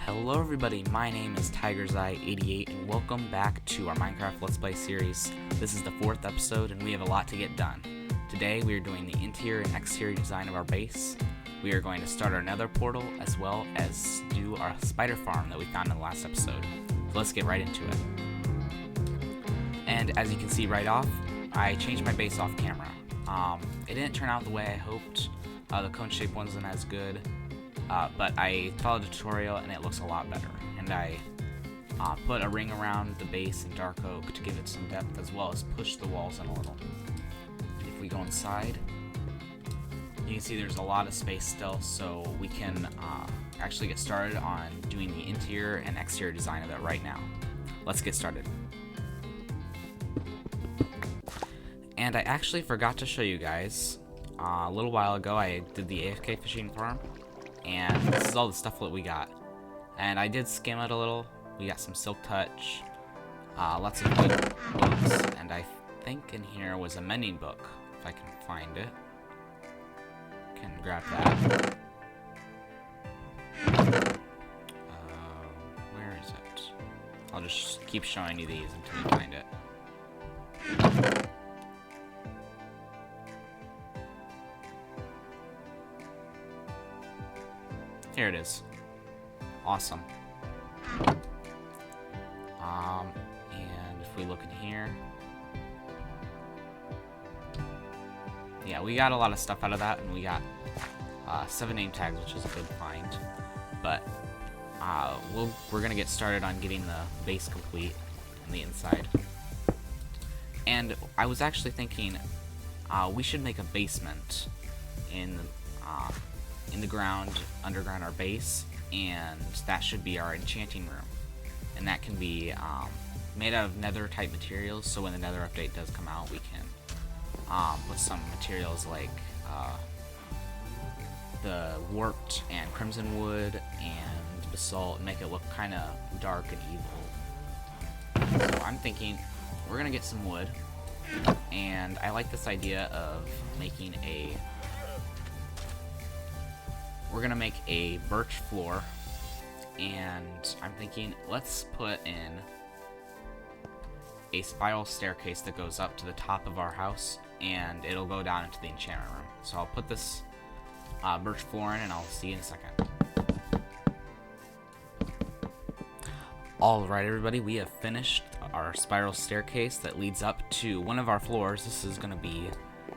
Hello everybody, my name is TigersEye88 and welcome back to our Minecraft Let's Play series. This is the 4th episode and we have a lot to get done. Today we are doing the interior and exterior design of our base. We are going to start our nether portal as well as do our spider farm that we found in the last episode. So let's get right into it. And as you can see right off, I changed my base off camera. It didn't turn out the way I hoped. The cone shape wasn't as good. But I followed the tutorial and it looks a lot better. And I put a ring around the base in dark oak to give it some depth as well as push the walls in a little. If we go inside, you can see there's a lot of space still, so we can actually get started on doing the interior and exterior design of it right now. Let's get started. And I actually forgot to show you guys, a little while ago I did the AFK fishing farm. And this is all the stuff that we got. And I did skim it a little. We got some silk touch, lots of good books, and I think in here was a mending book, if I can find it. Can grab that. Where is it? I'll just keep showing you these until you find it. Here it is. Awesome. And if we look in here, yeah, we got a lot of stuff out of that, and we got 7 name tags, which is a good find. But we're gonna get started on getting the base complete on the inside. And I was actually thinking we should make a basement in the ground, underground our base, and that should be our enchanting room. And that can be made out of nether type materials, so when the nether update does come out, we can put some materials like the warped and crimson wood and basalt and make it look kind of dark and evil. So I'm thinking we're gonna get some wood, and I like this idea of making we're gonna make a birch floor, and I'm thinking let's put in a spiral staircase that goes up to the top of our house, and it'll go down into the enchantment room. So I'll put this birch floor in, and I'll see you in a second. Alright everybody, we have finished our spiral staircase that leads up to one of our floors. This is gonna be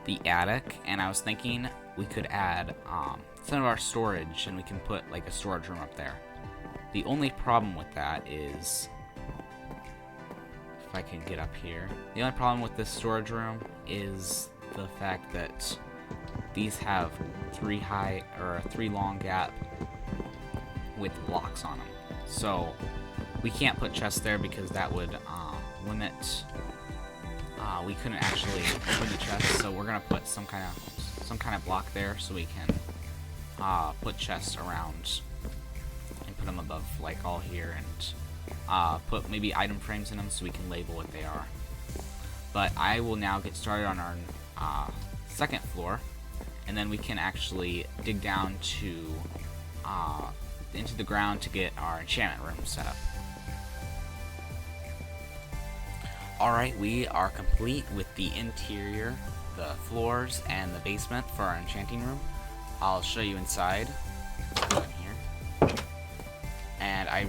the attic, and I was thinking we could add some of our storage, and we can put like a storage room up there. The only problem with that is, if I can get up here, the only problem with this storage room is the fact that these have 3 long gap with blocks on them. So we can't put chests there because that would limit. We couldn't actually open the chest, so we're gonna put some kind of block there so we can put chests around and put them above, like all here, and put maybe item frames in them so we can label what they are. But I will now get started on our second floor, and then we can actually dig down to into the ground to get our enchantment room set up. Alright, we are complete with the interior, the floors, and the basement for our enchanting room. I'll show you inside. Go in here. And I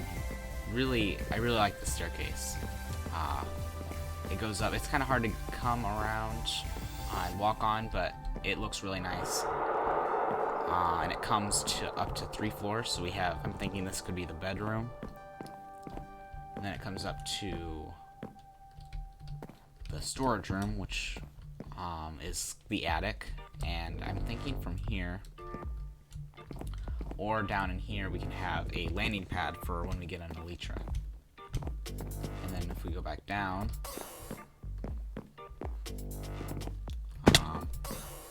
really like the staircase. It goes up. It's kind of hard to come around and walk on, but it looks really nice. And it comes to up to 3 floors. So we have, I'm thinking this could be the bedroom. And then it comes up to the storage room, which is the attic. And I'm thinking from here or down in here we can have a landing pad for when we get an elytra. And then if we go back down,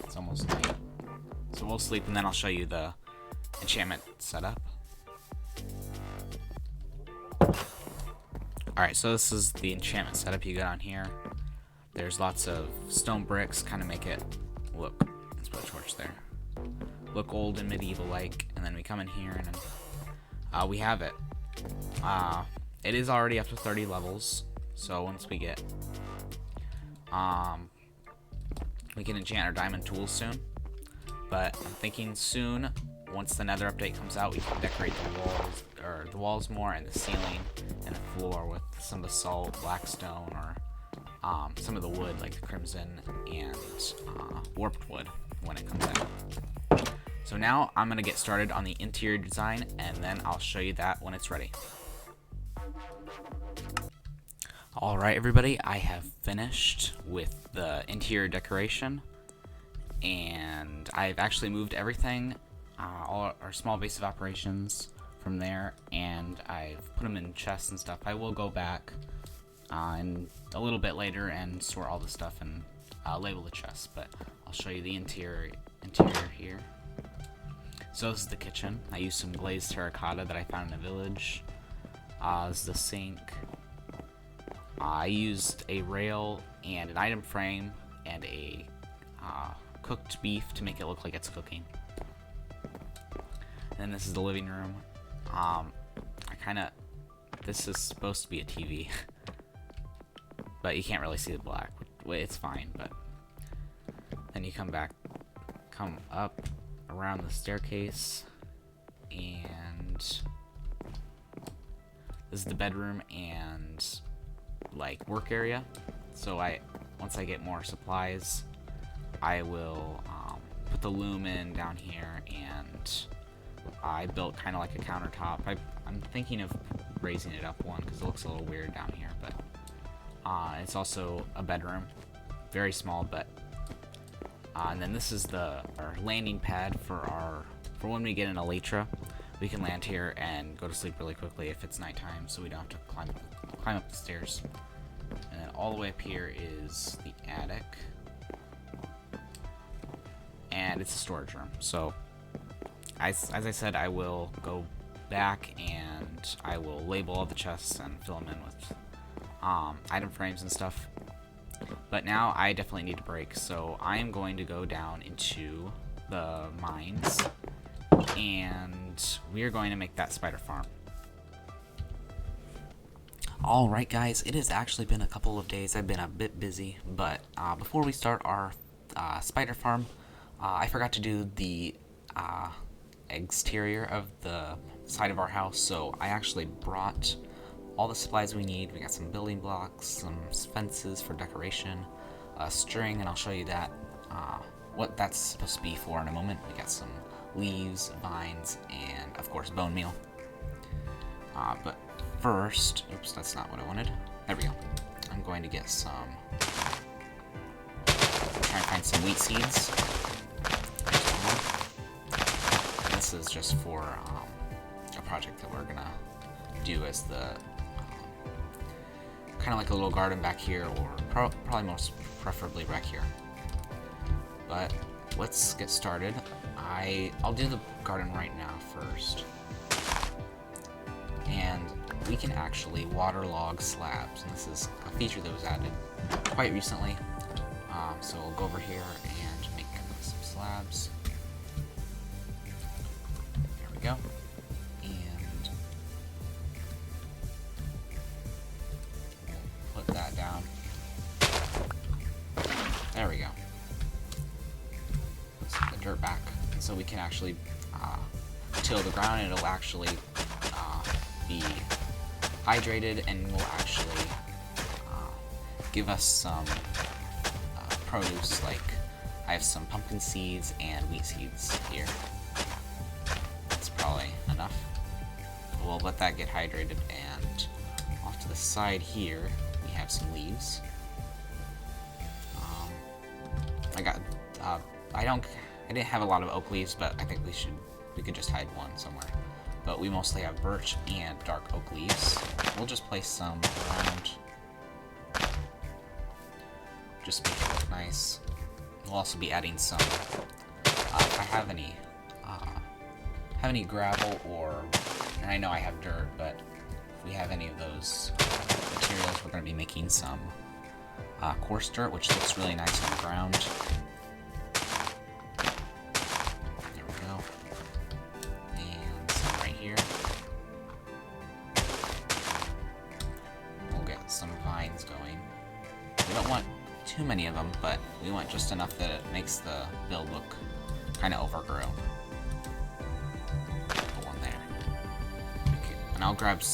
it's almost night, so we'll sleep, and then I'll show you the enchantment setup. Alright, so this is the enchantment setup you got on here. There's lots of stone bricks, kind of make it look, let's put a torch there, look old and medieval like, and then we come in here and we have it. It is already up to 30 levels, so once we get, we can enchant our diamond tools soon. But I'm thinking soon, once the Nether update comes out, we can decorate the walls more, and the ceiling and the floor with some basalt, blackstone, or some of the wood like the crimson and warped wood when it comes out. So now I'm gonna get started on the interior design, and then I'll show you that when it's ready. Alright everybody, I have finished with the interior decoration, and I've actually moved everything, all our small base of operations from there, and I've put them in chests and stuff. I will go back in a little bit later and sort all the stuff and label the chests, but I'll show you the interior here. So this is the kitchen. I used some glazed terracotta that I found in a village. This is the sink. I used a rail and an item frame and a cooked beef to make it look like it's cooking. And then this is the living room. This is supposed to be a TV, but you can't really see the black. It's fine, but then you come up around the staircase, and this is the bedroom and like work area. So once I get more supplies, I will put the loom in down here, and I built kind of like a countertop. I'm thinking of raising it up one because it looks a little weird down here, but it's also a bedroom, very small, but and then this is our landing pad for when we get in Elytra. We can land here and go to sleep really quickly if it's nighttime, so we don't have to climb up the stairs. And then all the way up here is the attic, and it's a storage room. So as I said, I will go back and I will label all the chests and fill them in with item frames and stuff. But now I definitely need a break, so I am going to go down into the mines, and we are going to make that spider farm. Alright guys, it has actually been a couple of days. I've been a bit busy, but before we start our spider farm, I forgot to do the exterior of the side of our house, so I actually brought all the supplies we need. We got some building blocks, some fences for decoration, string, and I'll show you that what that's supposed to be for in a moment. We got some leaves, vines, and of course bone meal. But first, oops, that's not what I wanted. There we go. I'm going to get some, try and find some wheat seeds. This is just for a project that we're gonna do as the kind of like a little garden back here, or probably most preferably back here. But let's get started. I'll do the garden right now first, and we can actually waterlog slabs, and this is a feature that was added quite recently. So we'll go over here and make some slabs. There we go. And we'll put that down. There we go. Let's put the dirt back, so we can actually till the ground, and it'll actually be hydrated and will actually give us some produce. Like I have some pumpkin seeds and wheat seeds here. That's probably enough. We'll let that get hydrated, and off to the side here we have some leaves. I didn't have a lot of oak leaves, but I think we could just hide one somewhere. But we mostly have birch and dark oak leaves. We'll just place some around, just make it look nice. We'll also be adding some, if I have any gravel, and I know I have dirt, but if we have any of those materials, we're going to be making some coarse dirt, which looks really nice on the ground. There we go. And some right here. We don't want too many of them, but we want just enough that it makes the build look kind of overgrown. Put one there. Okay, and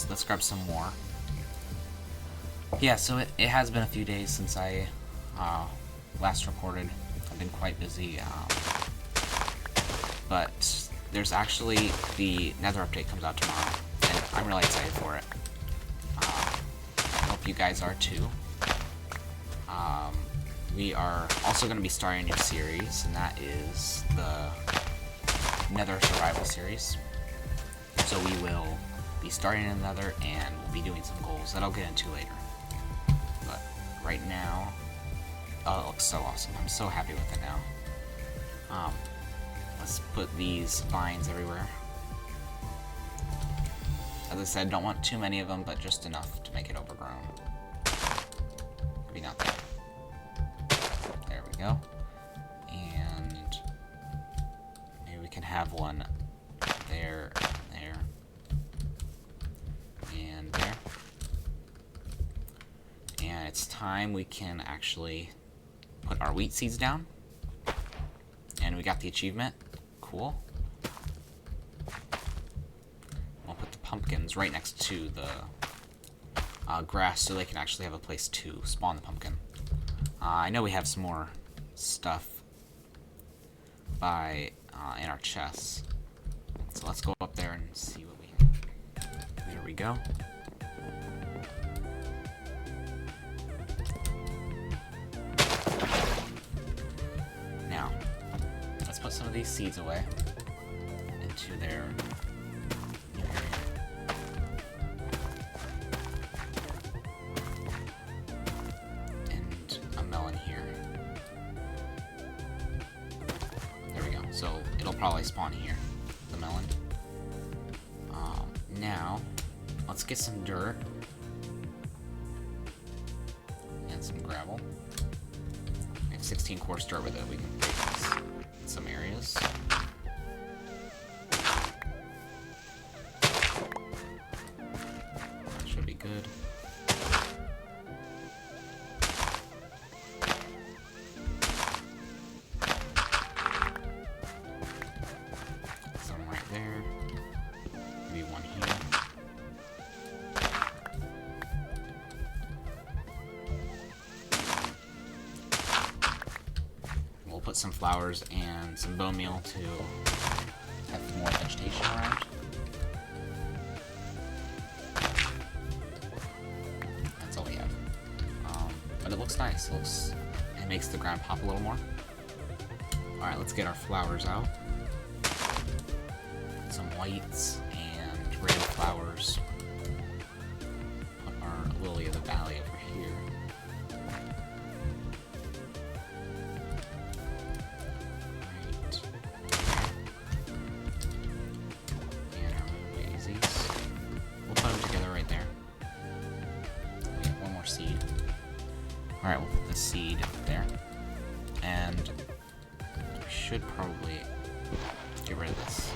let's grab some more. Yeah, so it has been a few days since I last recorded. I've been quite busy, but there's actually the Nether update comes out tomorrow, and I'm really excited for it. I hope you guys are too. We are also going to be starting a new series, and that is the Nether Survival Series. So we will be starting in Nether, and we'll be doing some goals that I'll get into later. But right now, oh, it looks so awesome. I'm so happy with it now. Let's put these vines everywhere. As I said, don't want too many of them, but just enough to make it overgrown. Maybe not that. There we go. And maybe we can have one there, there, and there. And it's time we can actually put our wheat seeds down. And we got the achievement. Cool. We'll put the pumpkins right next to the grass so they can actually have a place to spawn the pumpkin. I know we have some more stuff in our chests. So let's go up there and see what we have. There we go. Now, let's put some of these seeds away into their new area. And a melon here. There we go. So it'll probably spawn here, the melon. Now, let's get some dirt and some gravel. We have 16 coarse dirt with it. We can break this in some areas. That should be good. Some right there. Maybe one here. We'll put some flowers and some bone meal to have more vegetation around. That's all we have. But it looks nice. It makes the ground pop a little more. Alright, let's get our flowers out. Some whites and red flowers. Put our lily of the valley over here. Right. And our daisies. We'll put them together right there. We have one more seed. Alright, we'll put the seed there. And we should probably get rid of this.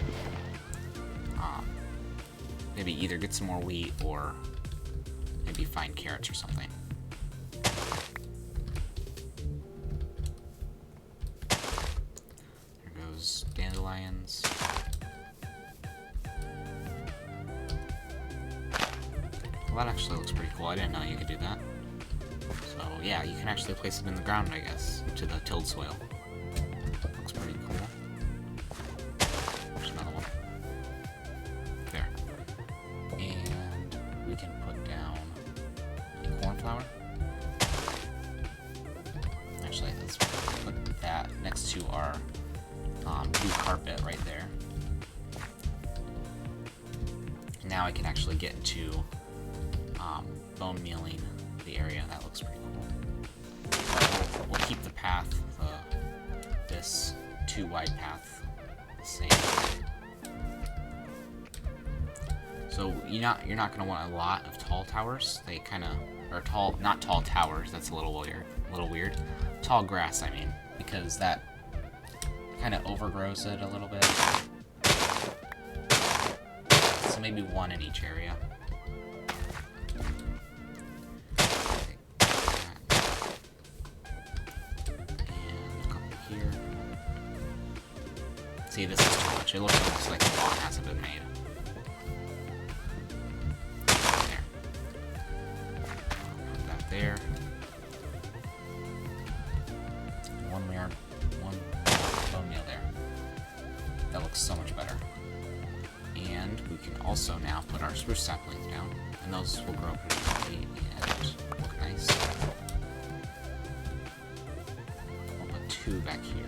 Maybe either get some more wheat or maybe find carrots or something. There goes dandelions. Well, that actually looks pretty cool. I didn't know you could do that. So yeah, you can actually place it in the ground, I guess, into the tilled soil. Looks pretty cool. There's another one. There. And we can put down a cornflower. Actually, let's put that next to our blue carpet right there. Now I can actually get into bone mealing the area. That looks pretty cool. We'll keep the path, this too wide path, the same. So you're not going to want a lot of tall towers. They kind of are tall, not tall towers. That's a little weird. Tall grass, I mean, because that kind of overgrows it a little bit. So maybe one in each area. See, this is too much. It looks almost like the lawn hasn't been made. There. Put that there. One bone meal there. That looks so much better. And we can also now put our spruce saplings down, and those will grow pretty quickly and look nice. We'll put 2 back here.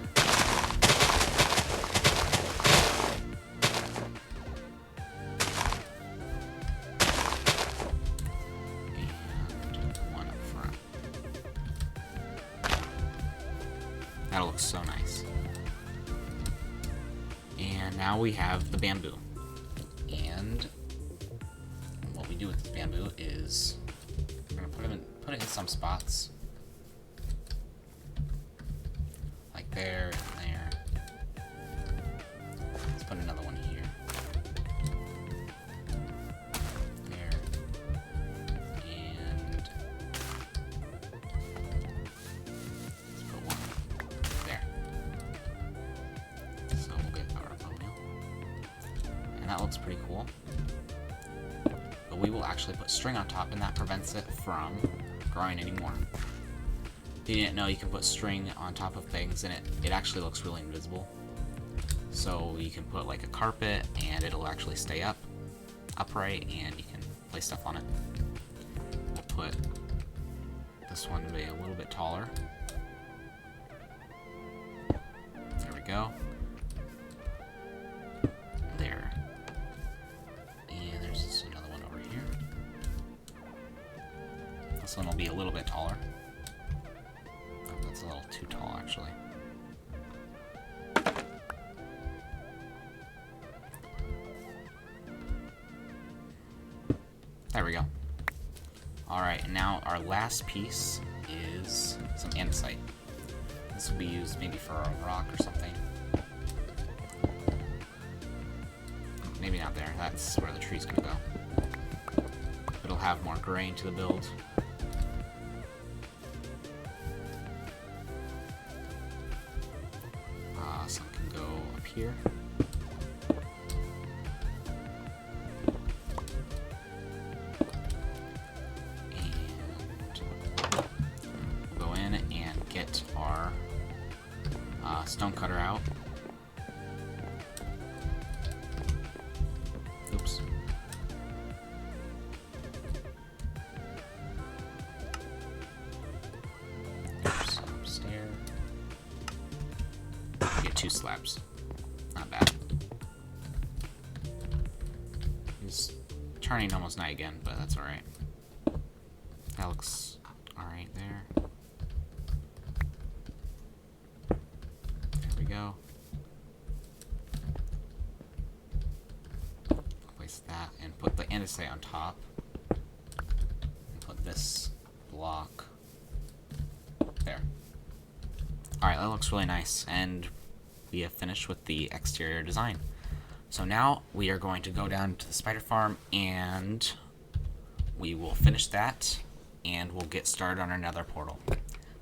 And 1 up front. That'll look so nice. And now we have the bamboo. And what we do with this bamboo is we're gonna put it in some spots, like there and there. Let's put another one here, there, and let's put one there. So we'll get our thumbnail, and that looks pretty cool. But we will actually put string on top, and that prevents it from growing anymore. If you didn't know, you can put string on top of things, and it actually looks really invisible. So you can put like a carpet, and it'll actually stay upright, and you can place stuff on it. We'll put this one to be a little bit taller. There we go. There. And there's just another one over here. This one will be a little bit taller. Oh, that's a little too tall, actually. There we go. Alright, and now our last piece is some andesite. This will be used maybe for a rock or something. Maybe not there. That's where the tree's gonna go. It'll have more grain to the build. Some can go up here. And we'll go in and get our stone cutter out. Oops. Oops, upstairs. Get 2 slabs. Not bad. He's turning almost night again, but that's alright. That looks alright there. There we go. Place that and put the andesite on top. And put this block there. Alright, that looks really nice, and we have finished with the exterior design. So now we are going to go down to the spider farm, and we will finish that, and we'll get started on our nether portal.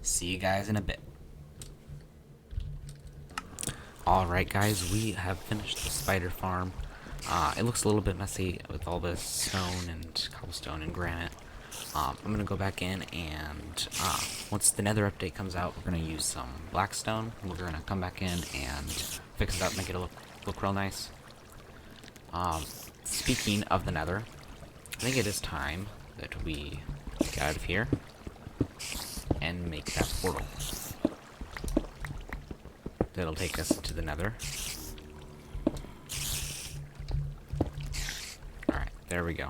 See you guys in a bit. Alright guys, we have finished the spider farm. It looks a little bit messy with all this stone and cobblestone and granite. I'm going to go back in, and once the nether update comes out, we're going to use some blackstone. We're going to come back in and fix it up, make it look real nice. Speaking of the nether, I think it is time that we get out of here and make that portal. That'll take us to the nether. Alright, there we go.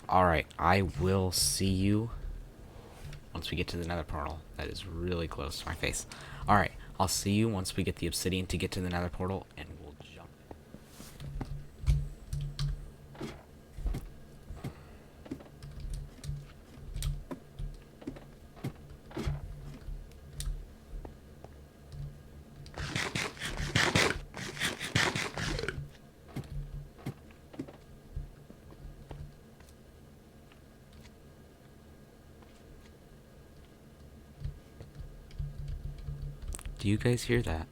Alright, I will see you once we get to the nether portal. That is really close to my face. Alright, I'll see you once we get the obsidian to get to the nether portal, and we'll jump in. Do you guys hear that?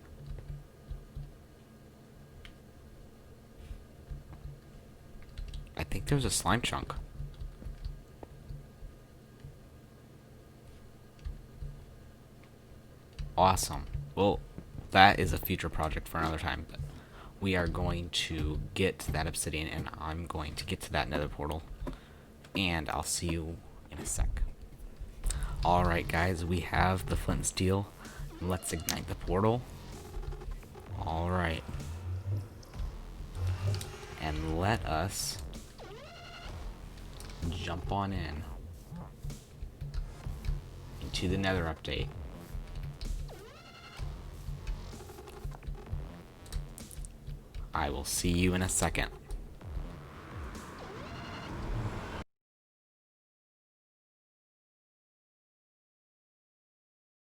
I think there's a slime chunk. Awesome. Well, that is a future project for another time. But we are going to get to that obsidian, and I'm going to get to that nether portal. And I'll see you in a sec. Alright guys, we have the flint and steel. Let's ignite the portal. Alright. And let us jump on in into the nether update. I will see you in a second.